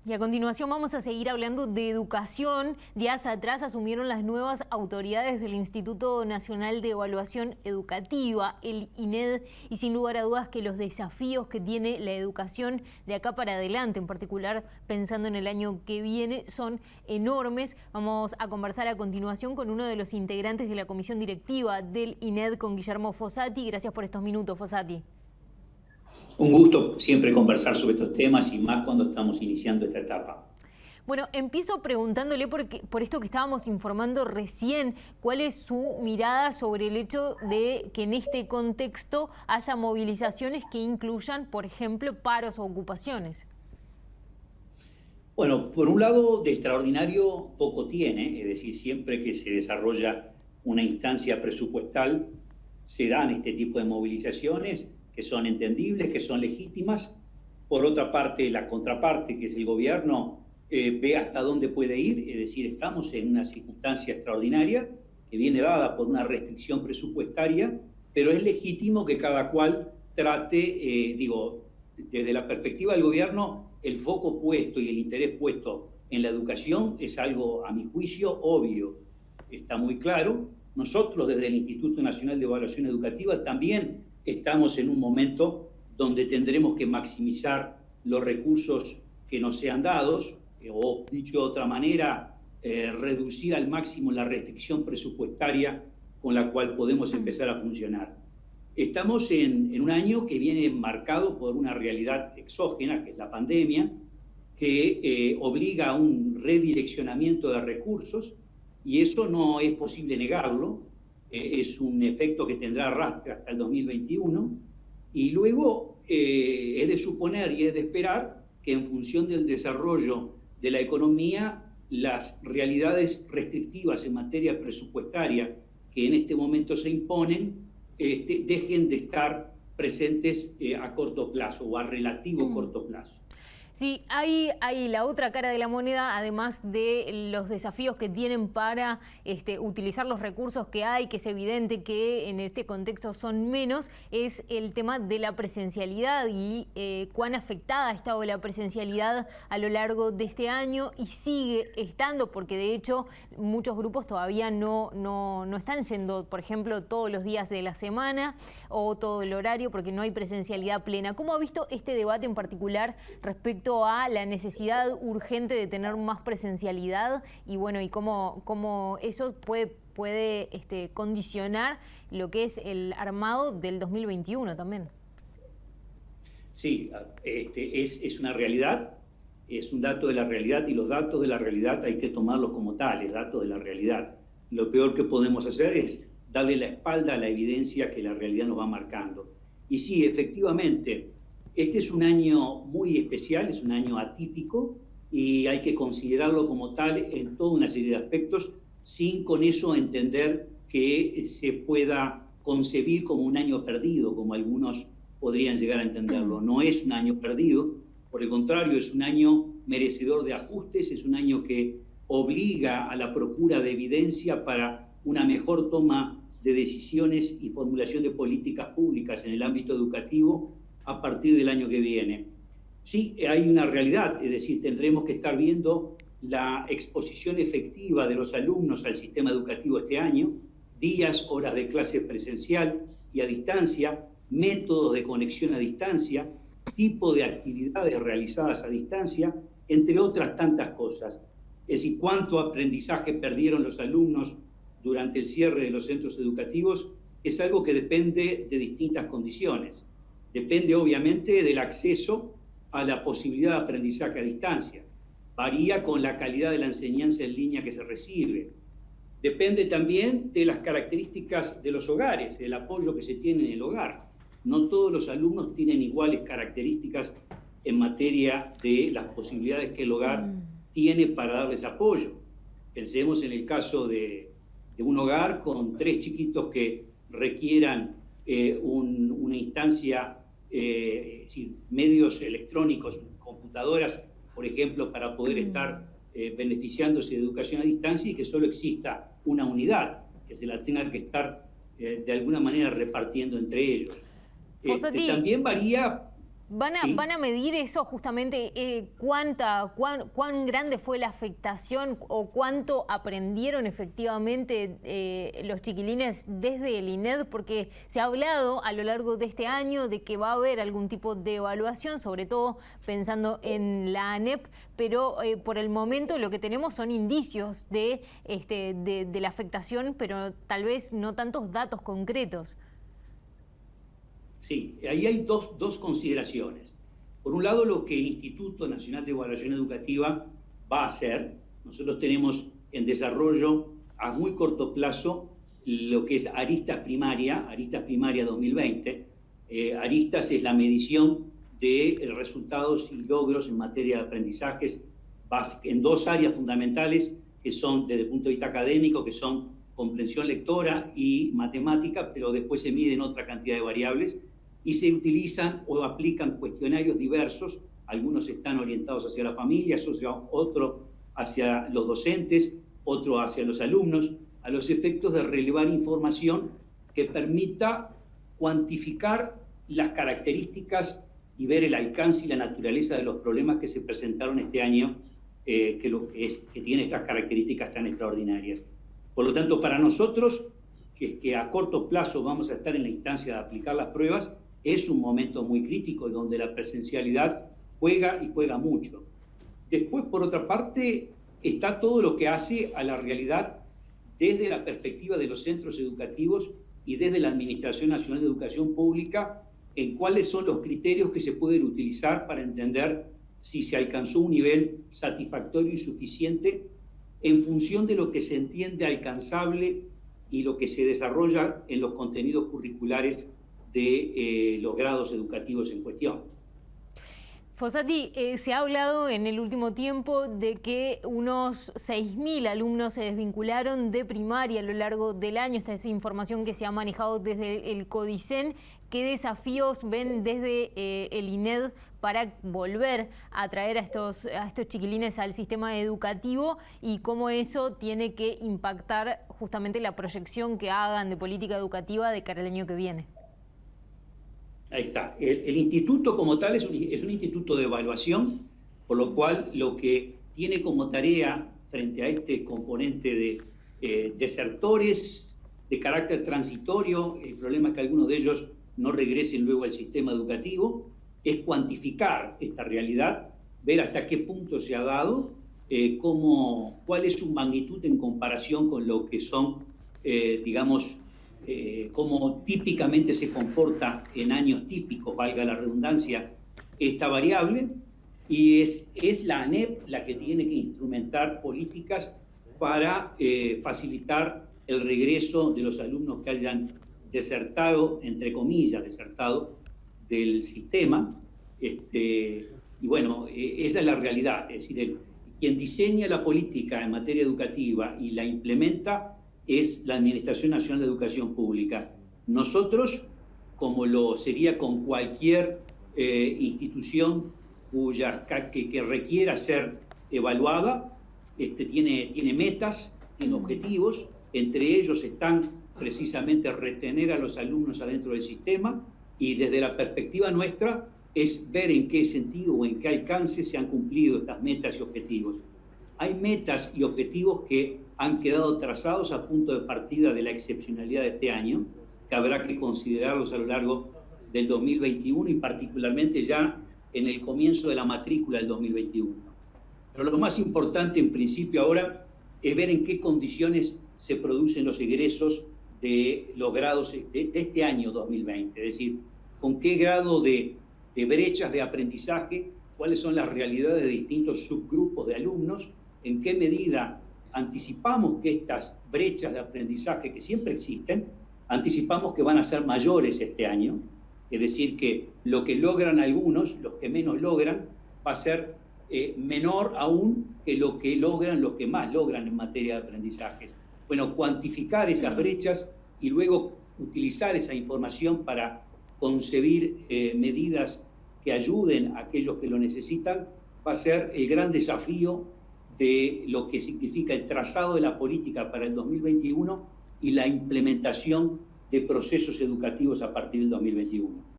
Y a continuación vamos a seguir hablando de educación. Días atrás asumieron las nuevas autoridades del Instituto Nacional de Evaluación Educativa, el INED, y sin lugar a dudas que los desafíos que tiene la educación de acá para adelante, en particular pensando en el año que viene, son enormes. Vamos a conversar a continuación con uno de los integrantes de la comisión directiva del INED, con Guillermo Fossati. Gracias por estos minutos, Fossati. Un gusto siempre conversar sobre estos temas y más cuando estamos iniciando esta etapa. Bueno, empiezo preguntándole por esto que estábamos informando recién, ¿cuál es su mirada sobre el hecho de que en este contexto haya movilizaciones que incluyan, por ejemplo, paros o ocupaciones? Bueno, por un lado, de extraordinario poco tiene, es decir, siempre que se desarrolla una instancia presupuestal, se dan este tipo de movilizaciones que son entendibles, que son legítimas. Por otra parte, la contraparte, que es el gobierno, ve hasta dónde puede ir, es decir, estamos en una circunstancia extraordinaria que viene dada por una restricción presupuestaria, pero es legítimo que cada cual trate, desde la perspectiva del gobierno, el foco puesto y el interés puesto en la educación es algo, a mi juicio, obvio, está muy claro. Nosotros, desde el Instituto Nacional de Evaluación Educativa, también estamos en un momento donde tendremos que maximizar los recursos que nos sean dados, o dicho de otra manera, reducir al máximo la restricción presupuestaria con la cual podemos empezar a funcionar. Estamos en un año que viene marcado por una realidad exógena, que es la pandemia, que obliga a un redireccionamiento de recursos, y eso no es posible negarlo. Es un efecto que tendrá arrastre hasta el 2021, y luego es de suponer y es de esperar que en función del desarrollo de la economía, las realidades restrictivas en materia presupuestaria que en este momento se imponen dejen de estar presentes a corto plazo o a relativo corto plazo. Sí, hay la otra cara de la moneda, además de los desafíos que tienen para utilizar los recursos que hay, que es evidente que en este contexto son menos, es el tema de la presencialidad y cuán afectada ha estado la presencialidad a lo largo de este año, y sigue estando, porque de hecho muchos grupos todavía no están yendo, por ejemplo, todos los días de la semana o todo el horario, porque no hay presencialidad plena. ¿Cómo ha visto este debate en particular respecto a la necesidad urgente de tener más presencialidad y bueno, y cómo eso puede condicionar lo que es el armado del 2021 también? Sí, es una realidad, es un dato de la realidad, y los datos de la realidad hay que tomarlos como tales, datos de la realidad. Lo peor que podemos hacer es darle la espalda a la evidencia que la realidad nos va marcando. Y sí, efectivamente, este es un año muy especial, es un año atípico, y hay que considerarlo como tal en toda una serie de aspectos, sin con eso entender que se pueda concebir como un año perdido, como algunos podrían llegar a entenderlo. No es un año perdido, por el contrario, es un año merecedor de ajustes, es un año que obliga a la procura de evidencia para una mejor toma de decisiones y formulación de políticas públicas en el ámbito educativo a partir del año que viene. Sí, hay una realidad, es decir, tendremos que estar viendo la exposición efectiva de los alumnos al sistema educativo este año, días, horas de clase presencial y a distancia, métodos de conexión a distancia, tipo de actividades realizadas a distancia, entre otras tantas cosas. Es decir, cuánto aprendizaje perdieron los alumnos durante el cierre de los centros educativos es algo que depende de distintas condiciones. Depende obviamente del acceso a la posibilidad de aprendizaje a distancia. Varía con la calidad de la enseñanza en línea que se recibe. Depende también de las características de los hogares, del apoyo que se tiene en el hogar. No todos los alumnos tienen iguales características en materia de las posibilidades que el hogar tiene para darles apoyo. Pensemos en el caso de un hogar con 3 chiquitos que requieran una instancia, es decir, medios electrónicos, computadoras, por ejemplo, para poder estar beneficiándose de educación a distancia, y que solo exista una unidad, que se la tenga que estar de alguna manera repartiendo entre ellos. También varía ¿Sí? ¿Van a medir eso justamente? ¿Cuán grande fue la afectación o cuánto aprendieron efectivamente los chiquilines desde el INED? Porque se ha hablado a lo largo de este año de que va a haber algún tipo de evaluación, sobre todo pensando en la ANEP, pero por el momento lo que tenemos son indicios de la afectación, pero tal vez no tantos datos concretos. Sí, ahí hay dos consideraciones. Por un lado, lo que el Instituto Nacional de Evaluación Educativa va a hacer. Nosotros tenemos en desarrollo a muy corto plazo lo que es Aristas Primaria 2020. Aristas es la medición de resultados y logros en materia de aprendizajes en dos áreas fundamentales que son, desde el punto de vista académico, que son comprensión lectora y matemática, pero después se miden otra cantidad de variables y se utilizan o aplican cuestionarios diversos. Algunos están orientados hacia las familias, otro hacia los docentes, otro hacia los alumnos, a los efectos de relevar información que permita cuantificar las características y ver el alcance y la naturaleza de los problemas que se presentaron este año, que tienen estas características tan extraordinarias. Por lo tanto, para nosotros, que a corto plazo vamos a estar en la instancia de aplicar las pruebas, es un momento muy crítico donde la presencialidad juega y juega mucho. Después, por otra parte, está todo lo que hace a la realidad desde la perspectiva de los centros educativos y desde la Administración Nacional de Educación Pública, en cuáles son los criterios que se pueden utilizar para entender si se alcanzó un nivel satisfactorio y suficiente en función de lo que se entiende alcanzable y lo que se desarrolla en los contenidos curriculares de los grados educativos en cuestión. Fossati, se ha hablado en el último tiempo de que unos 6.000 alumnos se desvincularon de primaria a lo largo del año. Esta es información que se ha manejado desde el CODICEN. ¿Qué desafíos ven desde el INED para volver a traer a estos chiquilines al sistema educativo y cómo eso tiene que impactar justamente la proyección que hagan de política educativa de cara al año que viene? Ahí está. El instituto como tal es un instituto de evaluación, por lo cual lo que tiene como tarea frente a este componente de desertores de carácter transitorio, el problema es que algunos de ellos no regresen luego al sistema educativo, es cuantificar esta realidad, ver hasta qué punto se ha dado, cuál es su magnitud en comparación con lo que son, cómo típicamente se comporta en años típicos, valga la redundancia, esta variable, y es la ANEP la que tiene que instrumentar políticas para facilitar el regreso de los alumnos que hayan desertado, entre comillas, desertado del sistema. Y bueno, esa es la realidad, es decir, quien diseña la política en materia educativa y la implementa es la Administración Nacional de Educación Pública. Nosotros, como lo sería con cualquier institución que requiera ser evaluada, tiene metas, tiene objetivos, entre ellos están precisamente retener a los alumnos adentro del sistema, y desde la perspectiva nuestra es ver en qué sentido o en qué alcance se han cumplido estas metas y objetivos. Hay metas y objetivos que han quedado trazados a punto de partida de la excepcionalidad de este año, que habrá que considerarlos a lo largo del 2021 y particularmente ya en el comienzo de la matrícula del 2021. Pero lo más importante en principio ahora es ver en qué condiciones se producen los egresos de los grados de este año 2020, es decir, con qué grado de brechas de aprendizaje, cuáles son las realidades de distintos subgrupos de alumnos, en qué medida anticipamos que estas brechas de aprendizaje que siempre existen, anticipamos que van a ser mayores este año, es decir, que lo que logran algunos, los que menos logran, va a ser menor aún que lo que logran los que más logran en materia de aprendizajes. Bueno, cuantificar esas brechas y luego utilizar esa información para concebir medidas que ayuden a aquellos que lo necesitan, va a ser el gran desafío de lo que significa el trazado de la política para el 2021 y la implementación de procesos educativos a partir del 2021.